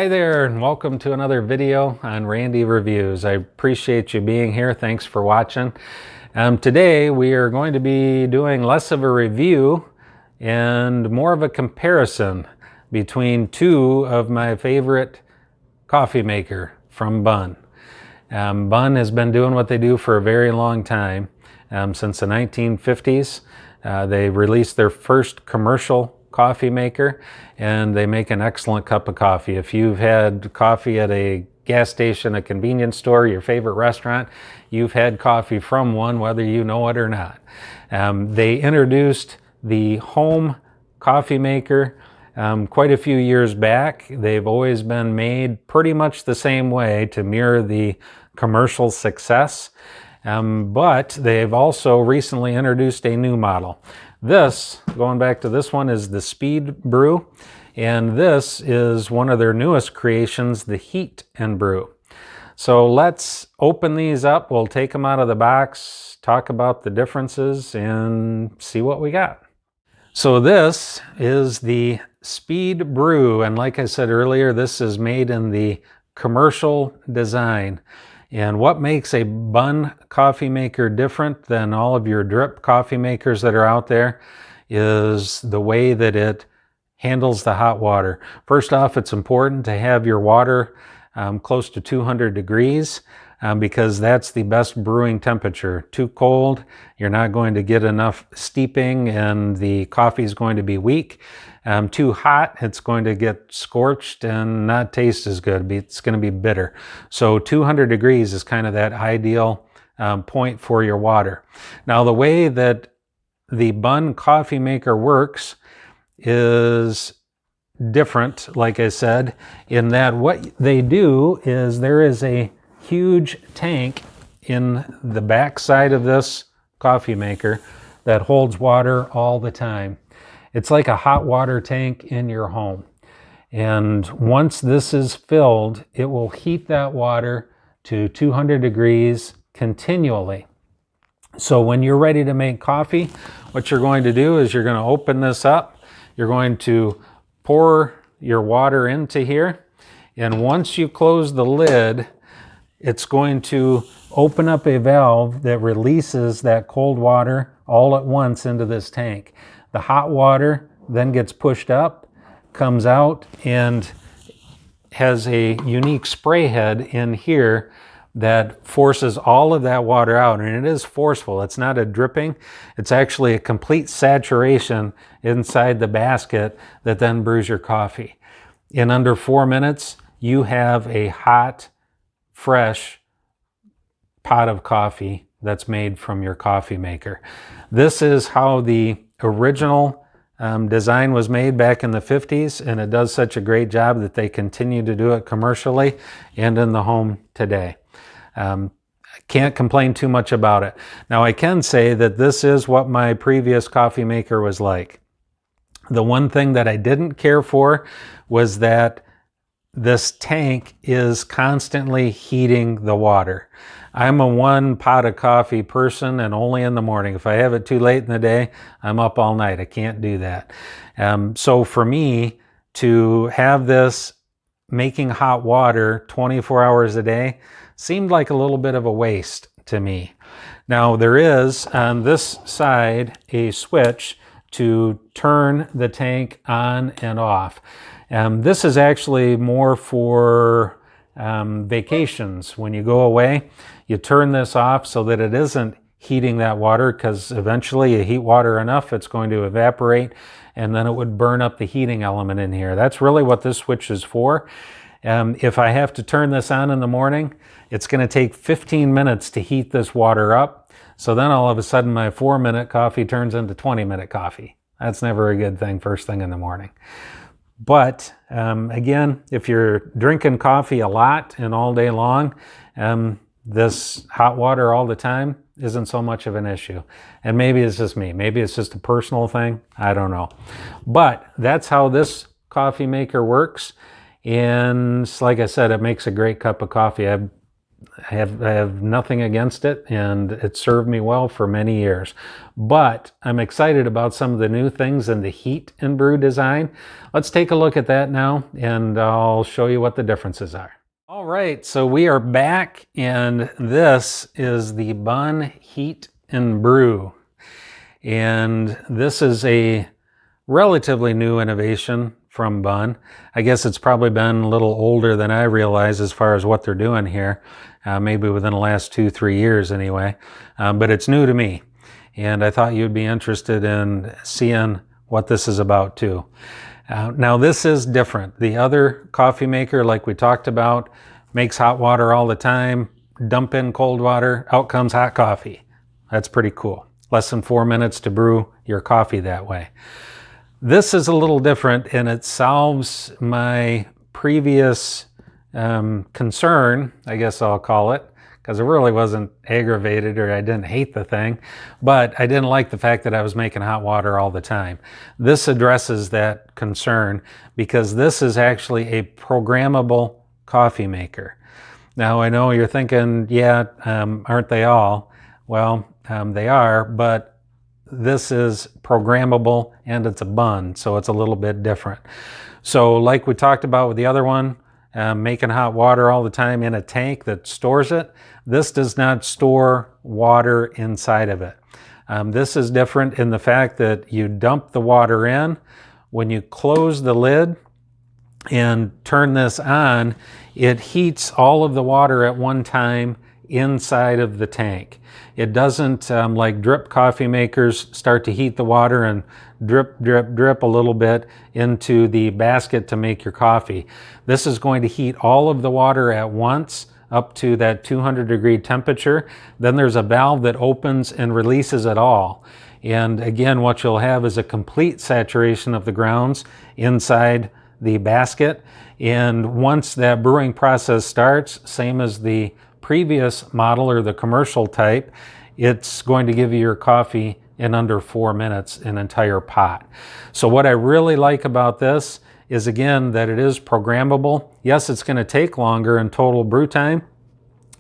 Hi there, and welcome to another video on Randy Reviews. I appreciate you being here. Thanks for watching. Today we are going to be doing less of a review and more of a comparison between two of my favorite coffee maker from Bunn. Bunn has been doing what they do for a very long time. Since the 1950s, they released their first commercial coffee maker, and they make an excellent cup of coffee. If you've had coffee at a gas station, a convenience store, your favorite restaurant, you've had coffee from one, whether you know it or not. They introduced the home coffee maker quite a few years back. They've always been made pretty much the same way to mirror the commercial success, but they've also recently introduced a new model. This, going back to this one, is the Speed Brew, and this is one of their newest creations, the Heat N Brew. So let's open these up. We'll take them out of the box, talk about the differences, and see what we got. So this is the Speed Brew, and like I said earlier, this is made in the commercial design. And what makes a Bunn coffee maker different than all of your drip coffee makers that are out there is the way that it handles the hot water. First off, it's important to have your water close to 200 degrees because that's the best brewing temperature. Too cold, you're not going to get enough steeping and the coffee is going to be weak. Too hot, it's going to get scorched and not taste as good. It's going to be bitter. So 200 degrees is kind of that ideal point for your water. Now, the way that the Bunn coffee maker works is different, like I said, in that what they do is there is a huge tank in the back side of this coffee maker that holds water all the time. It's like a hot water tank in your home. And once this is filled, it will heat that water to 200 degrees continually. So when you're ready to make coffee, what you're going to do is you're going to open this up. You're going to pour your water into here. And once you close the lid, it's going to open up a valve that releases that cold water all at once into this tank. The hot water then gets pushed up, comes out, and has a unique spray head in here that forces all of that water out. And it is forceful. It's not a dripping. It's actually a complete saturation inside the basket that then brews your coffee. In under 4 minutes, you have a hot, fresh pot of coffee that's made from your coffee maker. This is how the original design was made back in the 50s, and it does such a great job that they continue to do it commercially and in the home today. I can't complain too much about it. Now, I can say that this is what my previous coffee maker was like. The one thing that I didn't care for was that this tank is constantly heating the water. I'm a one pot of coffee person and only in the morning. If I have it too late in the day, I'm up all night. I can't do that. So for me to have this making hot water 24 hours a day seemed like a little bit of a waste to me. Now there is on this side a switch to turn the tank on and off. This is actually more for vacations. When you go away, you turn this off so that it isn't heating that water, because eventually you heat water enough, it's going to evaporate and then it would burn up the heating element in here. That's really what this switch is for. If I have to turn this on in the morning, it's going to take 15 minutes to heat this water up. So then all of a sudden my 4-minute coffee turns into 20-minute coffee. That's never a good thing first thing in the morning. But again, if you're drinking coffee a lot and all day long, this hot water all the time isn't so much of an issue. And maybe it's just me. Maybe it's just a personal thing. I don't know. But that's how this coffee maker works. And like I said, it makes a great cup of coffee. I've I have nothing against it, and it served me well for many years. But I'm excited about some of the new things in the Heat N Brew design. Let's take a look at that now, and I'll show you what the differences are. All right, so we are back, and this is the Bunn Heat N Brew. And this is a relatively new innovation from Bunn. I guess it's probably been a little older than I realize as far as what they're doing here, maybe within the last 2-3 years anyway, but it's new to me. And I thought you'd be interested in seeing what this is about too. Now this is different. The other coffee maker, like we talked about, makes hot water all the time, dump in cold water, out comes hot coffee. That's pretty cool. Less than 4 minutes to brew your coffee that way. This is a little different, and it solves my previous concern, I guess I'll call it, because I really wasn't aggravated or I didn't hate the thing, but I didn't like the fact that I was making hot water all the time. This addresses that concern because this is actually a programmable coffee maker. Now I know you're thinking, yeah, aren't they all? Well, they are, but this is programmable and it's a Bunn, so it's a little bit different. So like we talked about with the other one, making hot water all the time in a tank that stores it, this does not store water inside of it. This is different in the fact that you dump the water in. When you close the lid and turn this on, it heats all of the water at one time inside of the tank. It doesn't, like drip coffee makers, start to heat the water and drip, drip, drip a little bit into the basket to make your coffee. This is going to heat all of the water at once up to that 200-degree temperature. Then there's a valve that opens and releases it all. And again, what you'll have is a complete saturation of the grounds inside the basket. And once that brewing process starts, same as the previous model or the commercial type, it's going to give you your coffee in under 4 minutes, an entire pot. So what I really like about this is, again, that it is programmable. Yes, it's going to take longer in total brew time.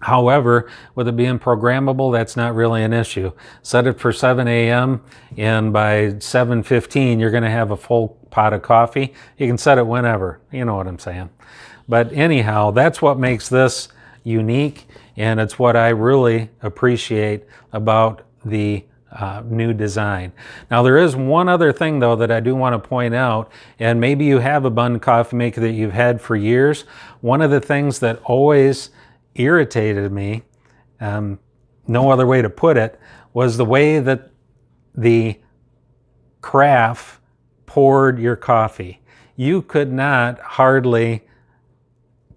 However, with it being programmable, that's not really an issue. Set it for 7 a.m. and by 7:15, you're going to have a full pot of coffee. You can set it whenever, you know what I'm saying. But anyhow, that's what makes this unique, and it's what I really appreciate about the new design. Now there is one other thing though that I do want to point out, and maybe you have a Bunn coffee maker that you've had for years. One of the things that always irritated me, no other way to put it, was the way that the Carafe poured your coffee. You could not hardly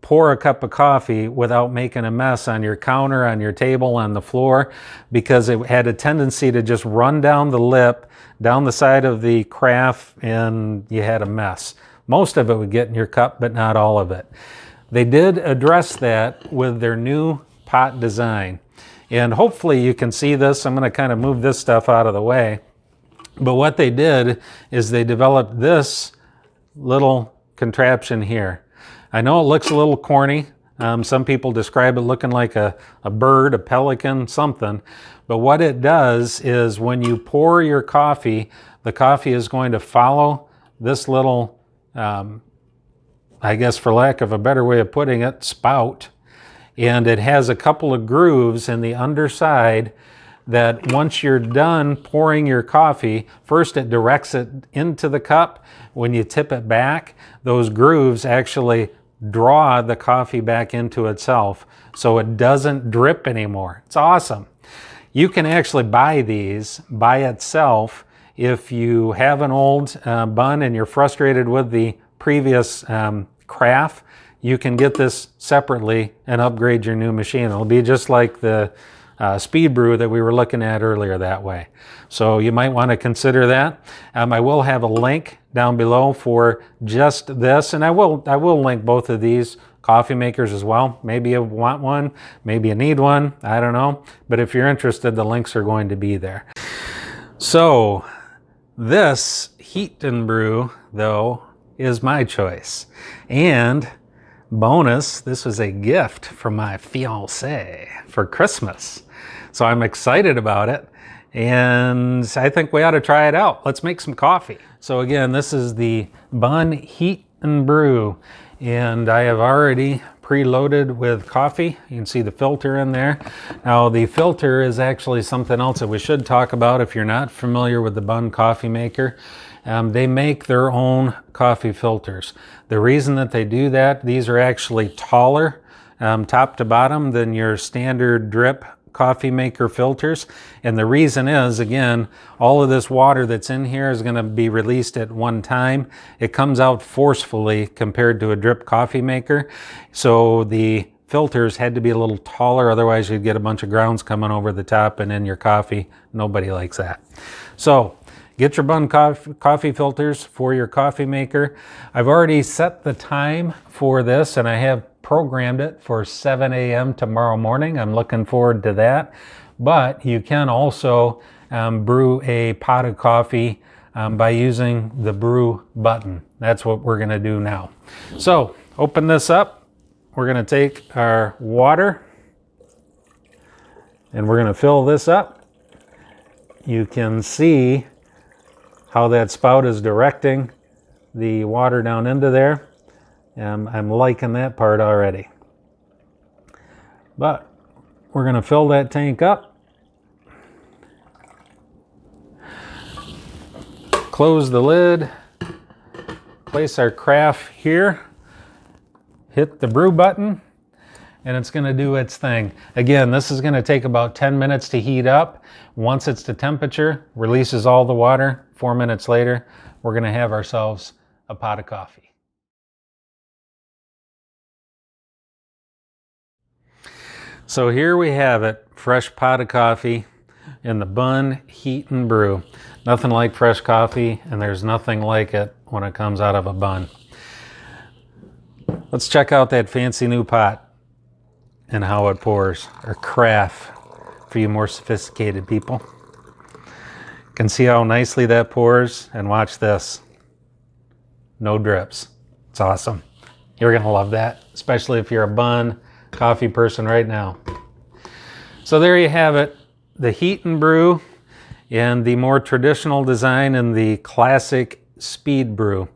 pour a cup of coffee without making a mess on your counter, on your table, on the floor, because it had a tendency to just run down the lip, down the side of the Carafe, and you had a mess. Most of it would get in your cup, but not all of it. They did address that with their new pot design. And hopefully you can see this. I'm going to kind of move this stuff out of the way. But what they did is they developed this little contraption here. I know it looks a little corny. Some people describe it looking like a bird, a pelican, something. But what it does is when you pour your coffee, the coffee is going to follow this little, I guess for lack of a better way of putting it, spout. And it has a couple of grooves in the underside that once you're done pouring your coffee, first it directs it into the cup. When you tip it back, those grooves actually draw the coffee back into itself so it doesn't drip anymore. It's awesome. You can actually buy these by itself if you have an old Bunn and you're frustrated with the previous Carafe. You can get this separately and upgrade your new machine. It'll be just like the Speed Brew that we were looking at earlier that way. So you might want to consider that. I will have a link down below for just this, and I will link both of these coffee makers as well. Maybe you want one, maybe you need one, I don't know. But if you're interested, the links are going to be there. So this Heat N Brew, though, is my choice. And bonus, this was a gift from my fiance for Christmas. So I'm excited about it, and I think we ought to try it out. Let's make some coffee. So again, this is the Bunn Heat N Brew, and I have already preloaded with coffee. You can see the filter in there. Now the filter is actually something else that we should talk about if you're not familiar with the Bunn coffee maker. They make their own coffee filters. The reason that they do that, these are actually taller top to bottom than your standard drip coffee maker filters. And the reason is, again, all of this water that's in here is going to be released at one time. It comes out forcefully compared to a drip coffee maker. So the filters had to be a little taller, otherwise you'd get a bunch of grounds coming over the top and in your coffee. Nobody likes that. So get your Bunn coffee filters for your coffee maker. I've already set the time for this, and I have programmed it for 7 a.m. tomorrow morning. I'm looking forward to that. But you can also brew a pot of coffee by using the brew button. That's what we're going to do now. So open this up. We're going to take our water and we're going to fill this up. You can see how that spout is directing the water down into there. I'm liking that part already. But we're going to fill that tank up. Close the lid. Place our carafe here. Hit the brew button, and it's going to do its thing. Again, this is going to take about 10 minutes to heat up. Once it's to temperature, releases all the water. 4 minutes later, we're going to have ourselves a pot of coffee. So here we have it, fresh pot of coffee in the Bunn Heat N Brew. Nothing like fresh coffee, and there's nothing like it when it comes out of a bun. Let's check out that fancy new pot and how it pours, or carafe for you more sophisticated people. You can see how nicely that pours, and watch this. No drips. It's awesome. You're gonna love that, especially if you're a Bunn coffee person right now. So there you have it, the Heat N Brew and the more traditional design and the classic Speed Brew.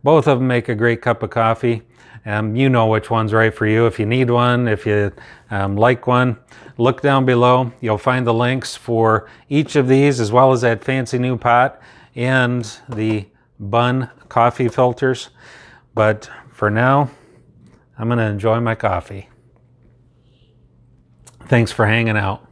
Both of them make a great cup of coffee. You know which one's right for you. If you need one, if you like one, look down below. You'll find the links for each of these, as well as that fancy new pot and the Bunn coffee filters. But for now, I'm going to enjoy my coffee. Thanks for hanging out.